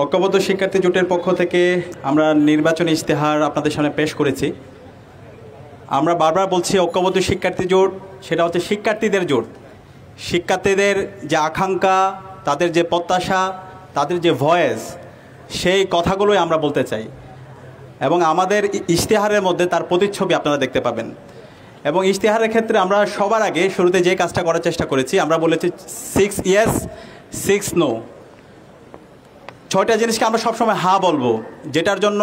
ঐক্যবদ্ধ শিক্ষার্থী জোটের পক্ষ থেকে আমরা নির্বাচনী ইশতেহার আপনাদের সামনে পেশ করেছি। আমরা বারবার বলছি ঐক্যবদ্ধ শিক্ষার্থী জোট সেটা হচ্ছে শিক্ষার্থীদের জোট। শিক্ষার্থীদের যে আকাঙ্ক্ষা, তাদের যে প্রত্যাশা, তাদের যে ভয়েস, সেই কথাগুলোই আমরা বলতে চাই এবং আমাদের ইশতেহারের মধ্যে তার প্রতিচ্ছবি আপনারা দেখতে পাবেন। এবং ইশতেহারের ক্ষেত্রে আমরা সবার আগে শুরুতে যে কাজটা করার চেষ্টা করেছি, আমরা বলেছি 6 ইয়েস 6 নো। 6টা জিনিসকে আমরা সবসময় হা বলবো, যেটার জন্য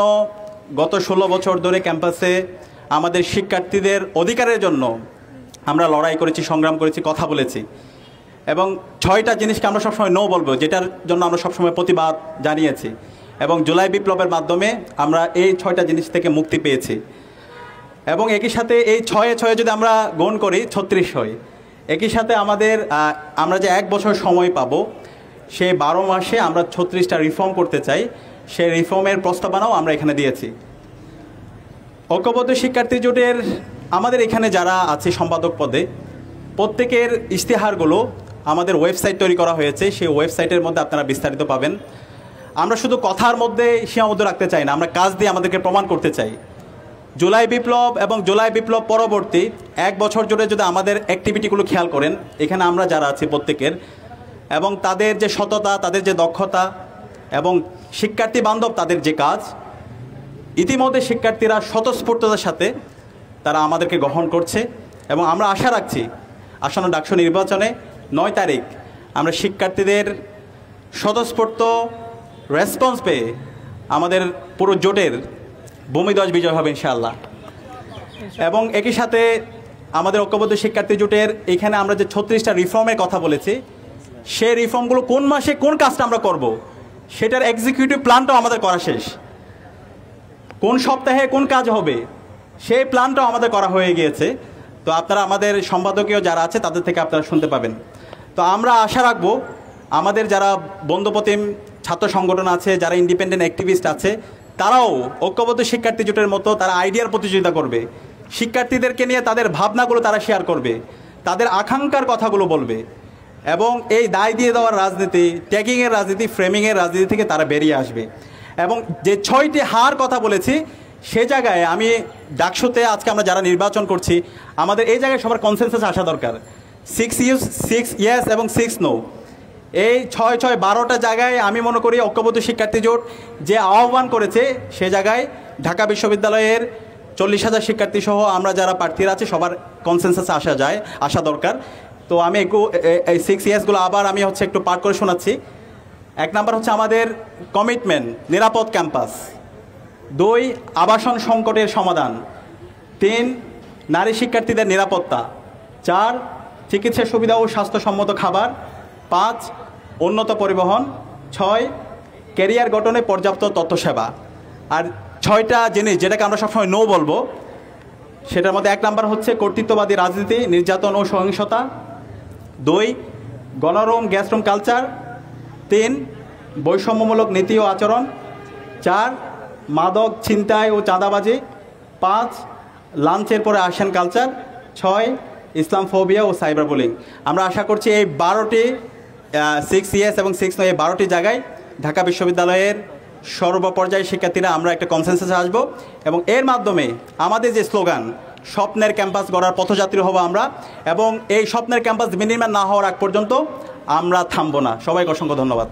গত 16 বছর ধরে ক্যাম্পাসে আমাদের শিক্ষার্থীদের অধিকারের জন্য আমরা লড়াই করেছি, সংগ্রাম করেছি, কথা বলেছি। এবং 6টা জিনিসকে আমরা সবসময় নো বলবো, যেটার জন্য আমরা সবসময় প্রতিবাদ জানিয়েছি। এবং জুলাই বিপ্লবের মাধ্যমে আমরা এই 6টা জিনিস থেকে মুক্তি পেয়েছি। এবং একই সাথে এই 6-এ যদি আমরা গুণ করি 36 হয়। একই সাথে আমরা যে 1 বছর সময় পাবো, সেই 12 মাসে আমরা 36টা রিফর্ম করতে চাই। সেই রিফর্মের প্রস্তাবনাও আমরা এখানে দিয়েছি। ঐক্যবদ্ধ শিক্ষার্থী জোটের আমাদের এখানে যারা আছে সম্পাদক পদে, প্রত্যেকের ইশতেহারগুলো আমাদের ওয়েবসাইট তৈরি করা হয়েছে। সেই ওয়েবসাইটের মধ্যে আপনারা বিস্তারিত পাবেন। আমরা শুধু কথার মধ্যে সীমাবদ্ধ রাখতে চাই না, আমরা কাজ দিয়ে আমাদেরকে প্রমাণ করতে চাই। জুলাই বিপ্লব এবং জুলাই বিপ্লব পরবর্তী 1 বছর জুড়ে যদি আমাদের অ্যাক্টিভিটিগুলো খেয়াল করেন, এখানে আমরা যারা আছি প্রত্যেকের, এবং তাদের যে সততা, তাদের যে দক্ষতা এবং শিক্ষার্থী বান্ধব তাদের যে কাজ, ইতিমধ্যে শিক্ষার্থীরা স্বতঃস্ফূর্ততার সাথে তারা আমাদেরকে গ্রহণ করছে। এবং আমরা আশা রাখছি আসন্ন ডাকসু নির্বাচনে 9 তারিখ আমরা শিক্ষার্থীদের স্বতঃস্ফূর্ত রেসপন্স পেয়ে আমাদের পুরো জোটের ভূমিধ্বজ বিজয় হবে ইনশাআল্লাহ। এবং একই সাথে আমাদের ঐক্যবদ্ধ শিক্ষার্থী জোটের এখানে আমরা যে 36টা রিফর্মের কথা বলেছি, সেই রিফর্মগুলো কোন মাসে কোন কাজটা আমরা করব, সেটার এক্সিকিউটিভ প্ল্যানটাও আমাদের করা শেষ। কোন সপ্তাহে কোন কাজ হবে সেই প্ল্যানটাও আমাদের করা হয়ে গিয়েছে। তো আপনারা আমাদের সম্পাদকীয় যারা আছে তাদের থেকে আপনারা শুনতে পাবেন। তো আমরা আশা রাখবো আমাদের যারা বন্ধুপ্রতিম ছাত্র সংগঠন আছে, যারা ইন্ডিপেন্ডেন্ট অ্যাক্টিভিস্ট আছে, তারাও ঐক্যবদ্ধ শিক্ষার্থী জোটের মতো তারা আইডিয়ার প্রতিযোগিতা করবে। শিক্ষার্থীদেরকে নিয়ে তাদের ভাবনাগুলো তারা শেয়ার করবে, তাদের আকাঙ্ক্ষার কথাগুলো বলবে এবং এই দায় দিয়ে দেওয়ার রাজনীতি, ট্যাগিংয়ের রাজনীতি, ফ্রেমিংয়ের রাজনীতি থেকে তারা বেরিয়ে আসবে। এবং যে 6টি হার কথা বলেছি, সে জায়গায় আমি ডাকসুতে আজকে আমরা যারা নির্বাচন করছি, আমাদের এই জায়গায় সবার কনসেনসাস আসা দরকার। 6 ইয়েস এবং 6 নো, এই 6-6-12টা জায়গায় আমি মনে করি ঐক্যবদ্ধ শিক্ষার্থী জোট যে আহ্বান করেছে, সে জায়গায় ঢাকা বিশ্ববিদ্যালয়ের 40,000 শিক্ষার্থী সহ আমরা যারা প্রার্থীরা আছে সবার কনসেনসাসে আসা দরকার। তো আমি এই 6 ইয়েসগুলো আবার আমি একটু পাঠ করে শোনাচ্ছি। 1 নাম্বার হচ্ছে আমাদের কমিটমেন্ট, নিরাপদ ক্যাম্পাস। 2, আবাসন সংকটের সমাধান। 3, নারী শিক্ষার্থীদের নিরাপত্তা। 4, চিকিৎসা সুবিধা ও স্বাস্থ্যসম্মত খাবার। 5, উন্নত পরিবহন। 6, ক্যারিয়ার গঠনে পর্যাপ্ত তথ্যসেবা। আর 6টা জিনিস যেটাকে আমরা সবসময় নো বলবো, সেটার মধ্যে 1 নাম্বার হচ্ছে কর্তৃত্ববাদী রাজনীতি, নির্যাতন ও সহিংসতা। 2, গণরুম গ্যাসরুম কালচার। 3, বৈষম্যমূলক নীতি ও আচরণ। 4, মাদক ছিনতাই ও চাঁদাবাজি। 5, লাঞ্চের পরে আসেন কালচার। 6, ইসলাম ফোবিয়া ও সাইবার বুলিং। আমরা আশা করছি এই 12টি 6 ইয়েস এবং 6 নো, এই 12টি জায়গায় ঢাকা বিশ্ববিদ্যালয়ের সর্বপর্যায়ের শিক্ষার্থীরা আমরা একটা কনসেনসাসে আসবো এবং এর মাধ্যমে আমাদের যে স্লোগান, স্বপ্নের ক্যাম্পাস গড়ার পথযাত্রী হব আমরা, এবং এই স্বপ্নের ক্যাম্পাস বিনির্মাণ না হওয়ার আগ পর্যন্ত আমরা থামবো না। সবাইকে অসংখ্য ধন্যবাদ।